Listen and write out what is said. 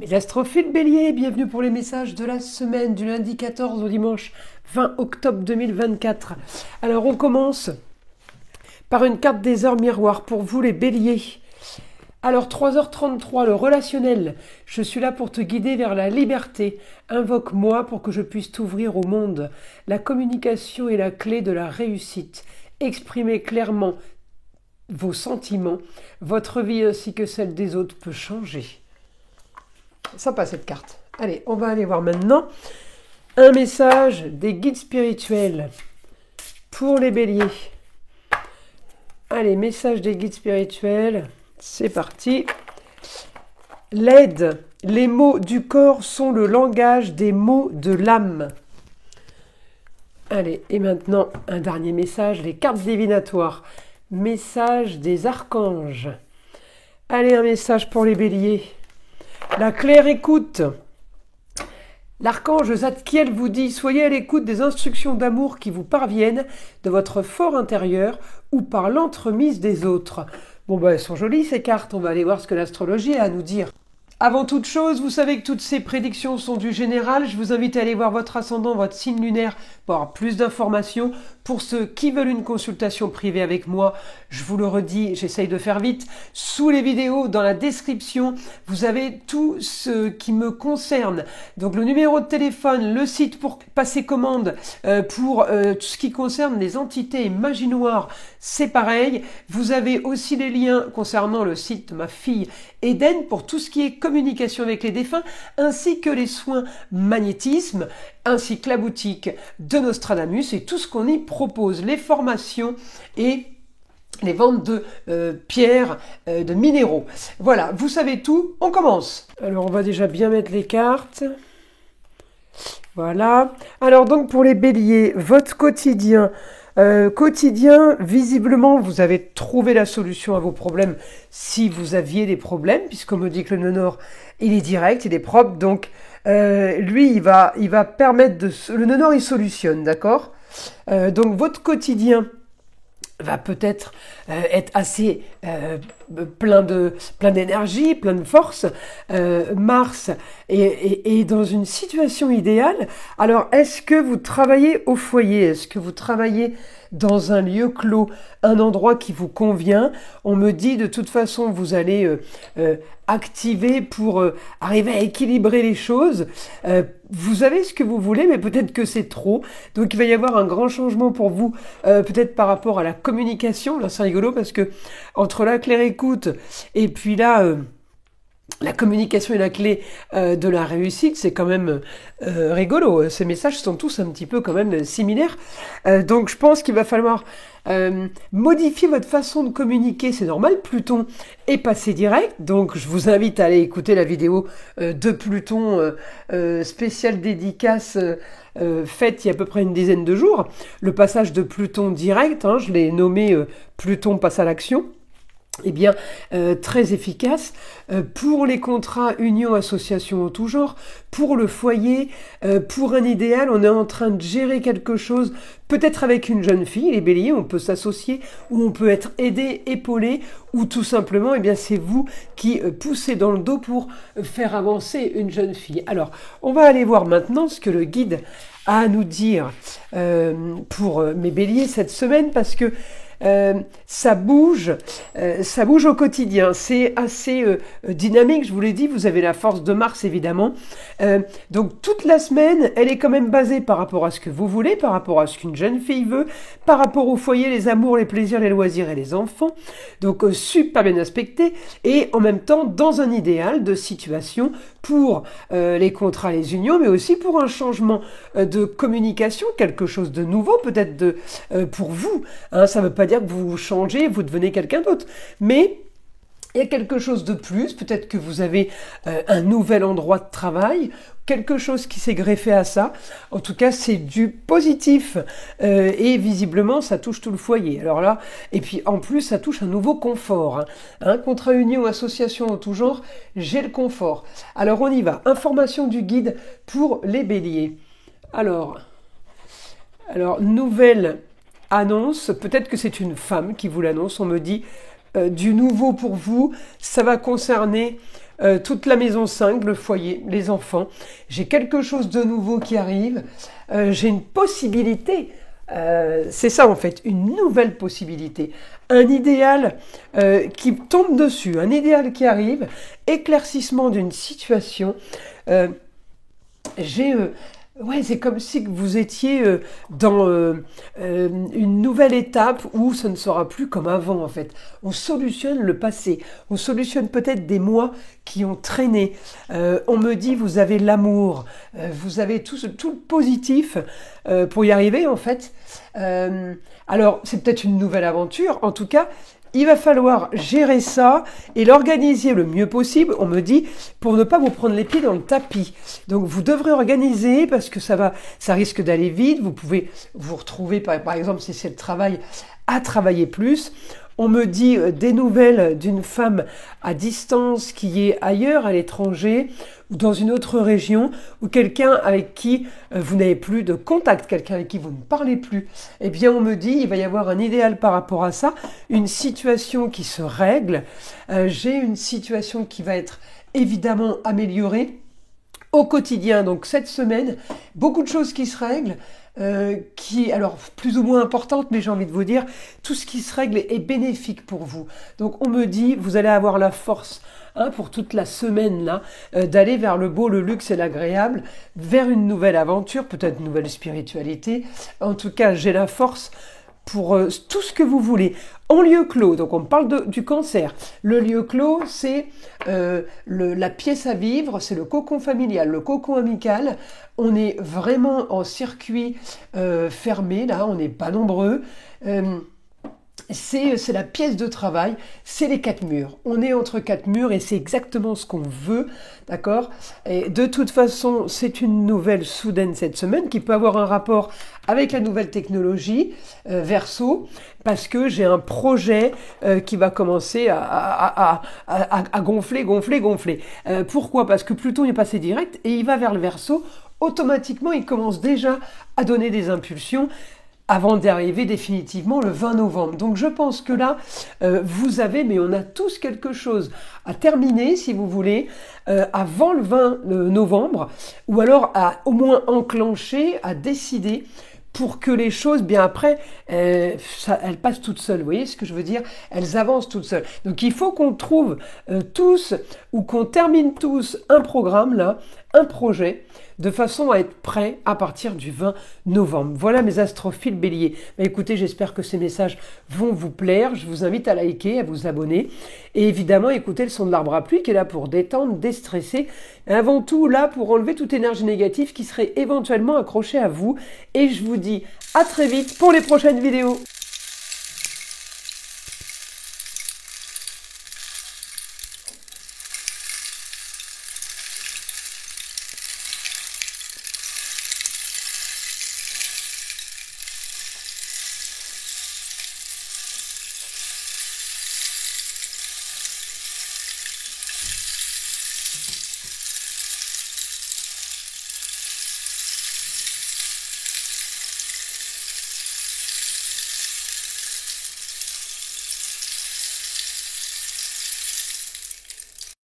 Mes astrophiles béliers, bienvenue pour les messages de la semaine du lundi 14 au dimanche 20 octobre 2024. Alors on commence par une carte des heures miroirs pour vous les béliers. Alors 3h33, le relationnel. Je suis là pour te guider vers la liberté. Invoque-moi pour que je puisse t'ouvrir au monde. La communication est la clé de la réussite. Exprimez clairement vos sentiments. Votre vie ainsi que celle des autres peut changer. Sympa cette carte. Allez, on va aller voir maintenant un message des guides spirituels pour les béliers. Allez, message des guides spirituels, c'est parti. L'aide. Les mots du corps sont le langage des mots de l'âme. Allez, et maintenant un dernier message, les cartes divinatoires. Message des archanges. Allez, un message pour les béliers. La claire écoute. L'archange Zadkiel vous dit « Soyez à l'écoute des instructions d'amour qui vous parviennent de votre fort intérieur ou par l'entremise des autres. » Bon ben, elles sont jolies ces cartes, on va aller voir ce que l'astrologie a à nous dire. Avant toute chose, vous savez que toutes ces prédictions sont du général. Je vous invite à aller voir votre ascendant, votre signe lunaire pour avoir plus d'informations. Pour ceux qui veulent une consultation privée avec moi, je vous le redis, j'essaye de faire vite. Sous les vidéos, dans la description, vous avez tout ce qui me concerne. Donc le numéro de téléphone, le site pour passer commande, pour tout ce qui concerne les entités et magie noire, c'est pareil. Vous avez aussi les liens concernant le site de ma fille Eden pour tout ce qui est communication avec les défunts, ainsi que les soins magnétisme, ainsi que la boutique de Nostradamus et tout ce qu'on y propose, les formations et les ventes de pierres, de minéraux. Voilà, vous savez tout, on commence. Alors on va déjà bien mettre les cartes. Voilà. Alors donc pour les béliers, votre quotidien. Visiblement, vous avez trouvé la solution à vos problèmes si vous aviez des problèmes, puisqu'on me dit que le nœud nord, il est direct, il est propre, donc lui, il va permettre de... Le nœud nord, il solutionne, d'accord. Donc votre quotidien va peut-être être assez plein d'énergie, plein de force. Mars est dans une situation idéale. Alors, est-ce que vous travaillez au foyer? Est-ce que vous travaillez dans un lieu clos, un endroit qui vous convient? On me dit de toute façon, vous allez activer pour arriver à équilibrer les choses. Vous avez ce que vous voulez, mais peut-être que c'est trop. Donc il va y avoir un grand changement pour vous, peut-être par rapport à la communication. Là, c'est rigolo parce que entre la claire écoute et puis là, la communication est la clé de la réussite, c'est quand même rigolo. Ces messages sont tous un petit peu quand même similaires. Donc je pense qu'il va falloir modifier votre façon de communiquer, c'est normal. Pluton est passé direct, donc je vous invite à aller écouter la vidéo de Pluton spéciale dédicace faite il y a à peu près une dizaine de jours. Le passage de Pluton direct, je l'ai nommé Pluton passe à l'action. Eh bien, très efficace pour les contrats, unions, associations en tout genre, pour le foyer, pour un idéal, on est en train de gérer quelque chose, peut-être avec une jeune fille, les béliers, on peut s'associer, ou on peut être aidé, épaulé, ou tout simplement, eh bien, c'est vous qui poussez dans le dos pour faire avancer une jeune fille. Alors, on va aller voir maintenant ce que le guide a à nous dire pour mes béliers cette semaine, parce que ça bouge au quotidien, c'est assez dynamique, je vous l'ai dit, vous avez la force de Mars évidemment, donc toute la semaine, elle est quand même basée par rapport à ce que vous voulez, par rapport à ce qu'une jeune fille veut, par rapport au foyer, les amours, les plaisirs, les loisirs et les enfants, donc super bien aspecté, et en même temps dans un idéal de situation pour les contrats, les unions, mais aussi pour un changement de communication, quelque chose de nouveau peut-être pour vous, ça ne veut pas dire que vous changez, vous devenez quelqu'un d'autre. Mais il y a quelque chose de plus, peut-être que vous avez un nouvel endroit de travail, quelque chose qui s'est greffé à ça. En tout cas, c'est du positif. Et visiblement, ça touche tout le foyer. Alors là, et puis en plus, ça touche un nouveau confort. Contrat, union, association en tout genre, j'ai le confort. Alors on y va. Information du guide pour les béliers. Alors nouvelle annonce, peut-être que c'est une femme qui vous l'annonce, on me dit du nouveau pour vous, ça va concerner toute la maison 5, le foyer, les enfants. J'ai quelque chose de nouveau qui arrive. J'ai une possibilité. C'est ça en fait, une nouvelle possibilité. Un idéal qui tombe dessus, un idéal qui arrive, éclaircissement d'une situation. Ouais, c'est comme si vous étiez dans une nouvelle étape où ce ne sera plus comme avant en fait. On solutionne le passé, on solutionne peut-être des mois qui ont traîné. On me dit vous avez l'amour, vous avez tout le positif pour y arriver en fait. Alors c'est peut-être une nouvelle aventure, en tout cas. Il va falloir gérer ça et l'organiser le mieux possible, on me dit, pour ne pas vous prendre les pieds dans le tapis. Donc vous devrez organiser parce que ça risque d'aller vite. Vous pouvez vous retrouver, par exemple, si c'est le travail, à travailler plus. On me dit des nouvelles d'une femme à distance qui est ailleurs, à l'étranger, ou dans une autre région, ou quelqu'un avec qui vous n'avez plus de contact, quelqu'un avec qui vous ne parlez plus. Eh bien, on me dit, il va y avoir un idéal par rapport à ça, une situation qui se règle. J'ai une situation qui va être évidemment améliorée au quotidien. Donc cette semaine, beaucoup de choses qui se règlent. Alors plus ou moins importante, mais j'ai envie de vous dire, tout ce qui se règle est bénéfique pour vous. Donc on me dit, vous allez avoir la force pour toute la semaine là, d'aller vers le beau, le luxe et l'agréable, vers une nouvelle aventure, peut-être une nouvelle spiritualité. En tout cas, j'ai la force pour tout ce que vous voulez. En lieu clos, donc on parle du cancer. Le lieu clos, c'est la pièce à vivre, c'est le cocon familial, le cocon amical. On est vraiment en circuit fermé, là, on n'est pas nombreux. C'est la pièce de travail, c'est les 4 murs. On est entre 4 murs et c'est exactement ce qu'on veut, d'accord? Et de toute façon, c'est une nouvelle soudaine cette semaine qui peut avoir un rapport avec la nouvelle technologie, Verseau, parce que j'ai un projet qui va commencer à gonfler. Pourquoi? Parce que Pluton est passé direct et il va vers le Verseau. Automatiquement, il commence déjà à donner des impulsions avant d'arriver définitivement le 20 novembre. Donc je pense que là, vous avez, mais on a tous quelque chose à terminer, si vous voulez, avant le 20 novembre, ou alors à au moins enclencher, à décider, pour que les choses, bien après, elles passent toutes seules. Vous voyez ce que je veux dire? Elles avancent toutes seules. Donc il faut qu'on trouve tous, ou qu'on termine tous un programme là, un projet, de façon à être prêt à partir du 20 novembre. Voilà mes astrophiles béliers. Mais écoutez, j'espère que ces messages vont vous plaire. Je vous invite à liker, à vous abonner. Et évidemment, écoutez le son de l'arbre à pluie qui est là pour détendre, déstresser. Et avant tout, là pour enlever toute énergie négative qui serait éventuellement accrochée à vous. Et je vous dis à très vite pour les prochaines vidéos.